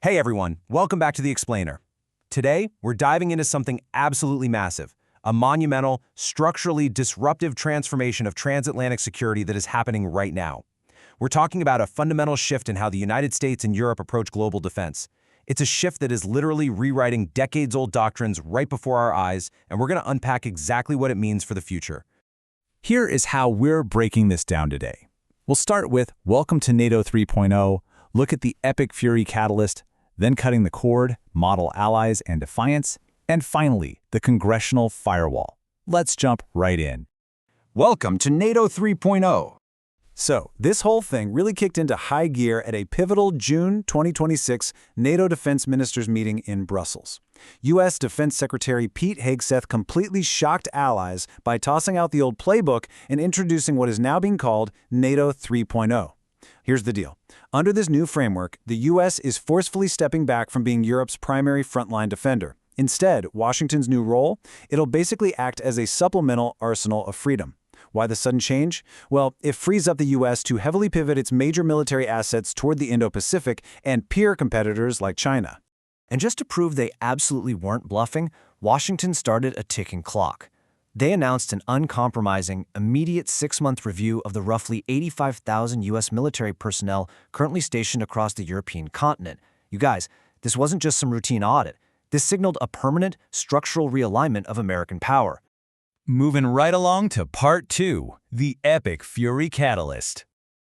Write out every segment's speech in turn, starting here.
Hey everyone, welcome back to The Explainer. Today, we're diving into something absolutely massive, a monumental, structurally disruptive transformation of transatlantic security that is happening right now. We're talking about a fundamental shift in how the United States and Europe approach global defense. It's a shift that is literally rewriting decades-old doctrines right before our eyes, and we're going to unpack exactly what it means for the future. Here is how we're breaking this down today. We'll start with Welcome to NATO 3.0, look at the epic Fury catalyst, then cutting the cord, model allies and defiance, and finally, the congressional firewall. Let's jump right in. Welcome to NATO 3.0. So, this whole thing really kicked into high gear at a pivotal June 2026 NATO defense ministers meeting in Brussels. U.S. Defense Secretary Pete Hegseth completely shocked allies by tossing out the old playbook and introducing what is now being called NATO 3.0. Here's the deal. Under this new framework, the U.S. is forcefully stepping back from being Europe's primary frontline defender. Instead, Washington's new role, it'll basically act as a supplemental arsenal of freedom. Why the sudden change? Well, it frees up the U.S. to heavily pivot its major military assets toward the Indo-Pacific and peer competitors like China. And just to prove they absolutely weren't bluffing, Washington started a ticking clock. They announced an uncompromising, immediate 6-month review of the roughly 85,000 U.S. military personnel currently stationed across the European continent. You guys, this wasn't just some routine audit. This signaled a permanent, structural realignment of American power. Moving right along to Part 2, the epic Fury catalyst.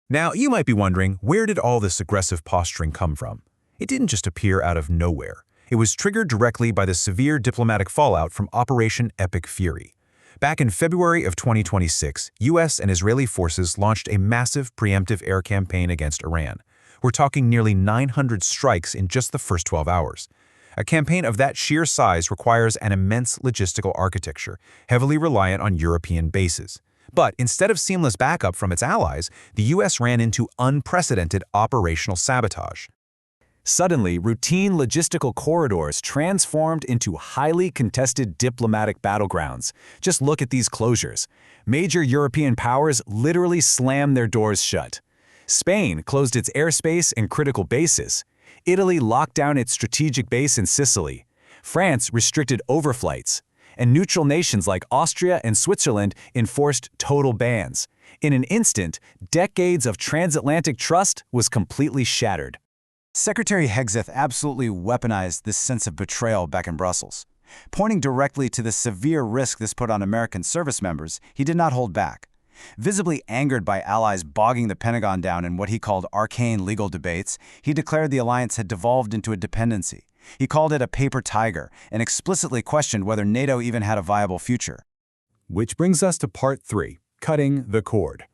Now, you might be wondering, where did all this aggressive posturing come from? It didn't just appear out of nowhere. It was triggered directly by the severe diplomatic fallout from Operation Epic Fury. Back in February of 2026, U.S. and Israeli forces launched a massive preemptive air campaign against Iran. We're talking nearly 900 strikes in just the first 12 hours. A campaign of that sheer size requires an immense logistical architecture, heavily reliant on European bases. But instead of seamless backup from its allies, the U.S. ran into unprecedented operational sabotage. Suddenly, routine logistical corridors transformed into highly contested diplomatic battlegrounds. Just look at these closures. Major European powers literally slammed their doors shut. Spain closed its airspace and critical bases. Italy locked down its strategic base in Sicily. France restricted overflights. And neutral nations like Austria and Switzerland enforced total bans. In an instant, decades of transatlantic trust was completely shattered. Secretary Hegseth absolutely weaponized this sense of betrayal back in Brussels. Pointing directly to the severe risk this put on American service members, he did not hold back. Visibly angered by allies bogging the Pentagon down in what he called arcane legal debates, he declared the alliance had devolved into a dependency. He called it a paper tiger and explicitly questioned whether NATO even had a viable future. Which brings us to Part 3, cutting the cord.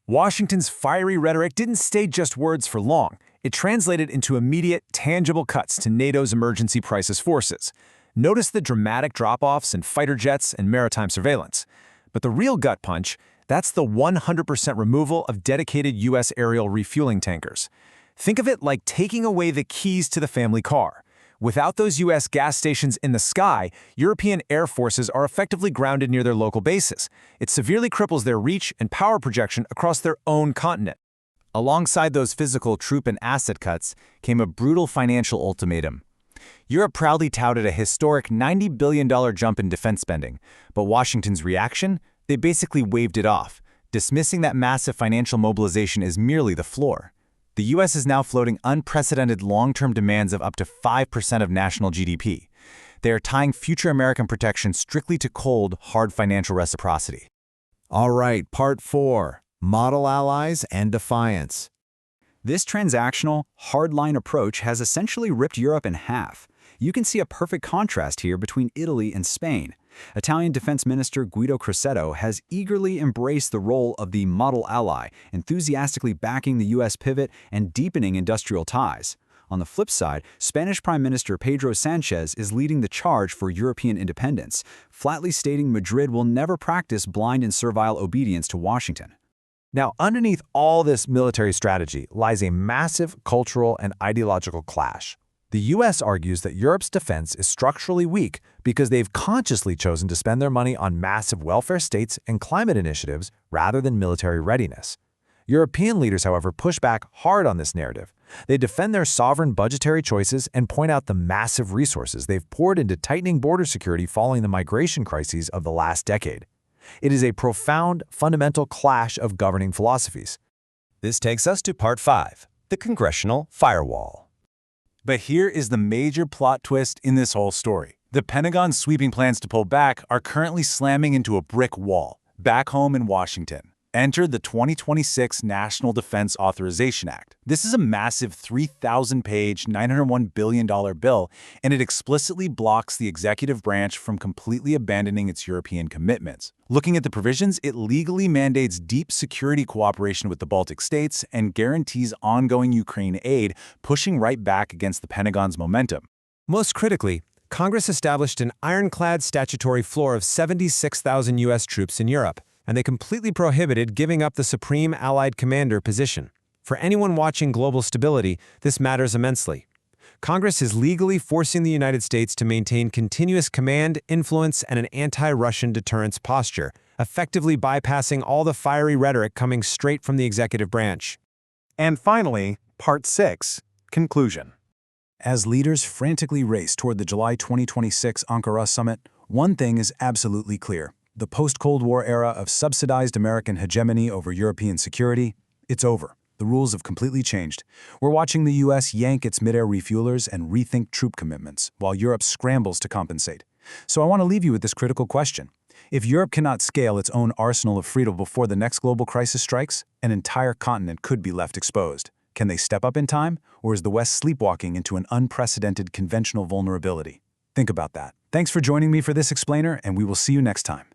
Washington's fiery rhetoric didn't stay just words for long. It translated into immediate, tangible cuts to NATO's emergency crisis forces. Notice the dramatic drop-offs in fighter jets and maritime surveillance. But the real gut punch, that's the 100% removal of dedicated U.S. aerial refueling tankers. Think of it like taking away the keys to the family car. Without those U.S. gas stations in the sky, European air forces are effectively grounded near their local bases. It severely cripples their reach and power projection across their own continent. Alongside those physical troop and asset cuts came a brutal financial ultimatum. Europe proudly touted a historic $90 billion jump in defense spending, but Washington's reaction? They basically waved it off, dismissing that massive financial mobilization as merely the floor. The U.S. is now floating unprecedented long-term demands of up to 5% of national GDP. They are tying future American protection strictly to cold, hard financial reciprocity. All right, Part 4. Model allies and defiance. This transactional, hardline approach has essentially ripped Europe in half. You can see a perfect contrast here between Italy and Spain. Italian Defense Minister Guido Crosetto has eagerly embraced the role of the model ally, enthusiastically backing the U.S. pivot and deepening industrial ties. On the flip side, Spanish Prime Minister Pedro Sanchez is leading the charge for European independence, flatly stating Madrid will never practice blind and servile obedience to Washington. Now, underneath all this military strategy lies a massive cultural and ideological clash. The U.S. argues that Europe's defense is structurally weak because they've consciously chosen to spend their money on massive welfare states and climate initiatives rather than military readiness. European leaders, however, push back hard on this narrative. They defend their sovereign budgetary choices and point out the massive resources they've poured into tightening border security following the migration crises of the last decade. It is a profound, fundamental clash of governing philosophies. This takes us to Part 5, the Congressional Firewall. But here is the major plot twist in this whole story. The Pentagon's sweeping plans to pull back are currently slamming into a brick wall, back home in Washington. Enter the 2026 National Defense Authorization Act. This is a massive 3,000-page, $901 billion bill, and it explicitly blocks the executive branch from completely abandoning its European commitments. Looking at the provisions, it legally mandates deep security cooperation with the Baltic states and guarantees ongoing Ukraine aid, pushing right back against the Pentagon's momentum. Most critically, Congress established an ironclad statutory floor of 76,000 U.S. troops in Europe, and they completely prohibited giving up the Supreme Allied Commander position. For anyone watching global stability, this matters immensely. Congress is legally forcing the United States to maintain continuous command, influence, and an anti-Russian deterrence posture, effectively bypassing all the fiery rhetoric coming straight from the executive branch. And finally, Part 6, Conclusion. As leaders frantically race toward the July 2026 Ankara summit, one thing is absolutely clear. The post-Cold War era of subsidized American hegemony over European security, it's over. The rules have completely changed. We're watching the U.S. yank its mid-air refuelers and rethink troop commitments, while Europe scrambles to compensate. So I want to leave you with this critical question. If Europe cannot scale its own arsenal of freedom before the next global crisis strikes, an entire continent could be left exposed. Can they step up in time, or is the West sleepwalking into an unprecedented conventional vulnerability? Think about that. Thanks for joining me for this explainer, and we will see you next time.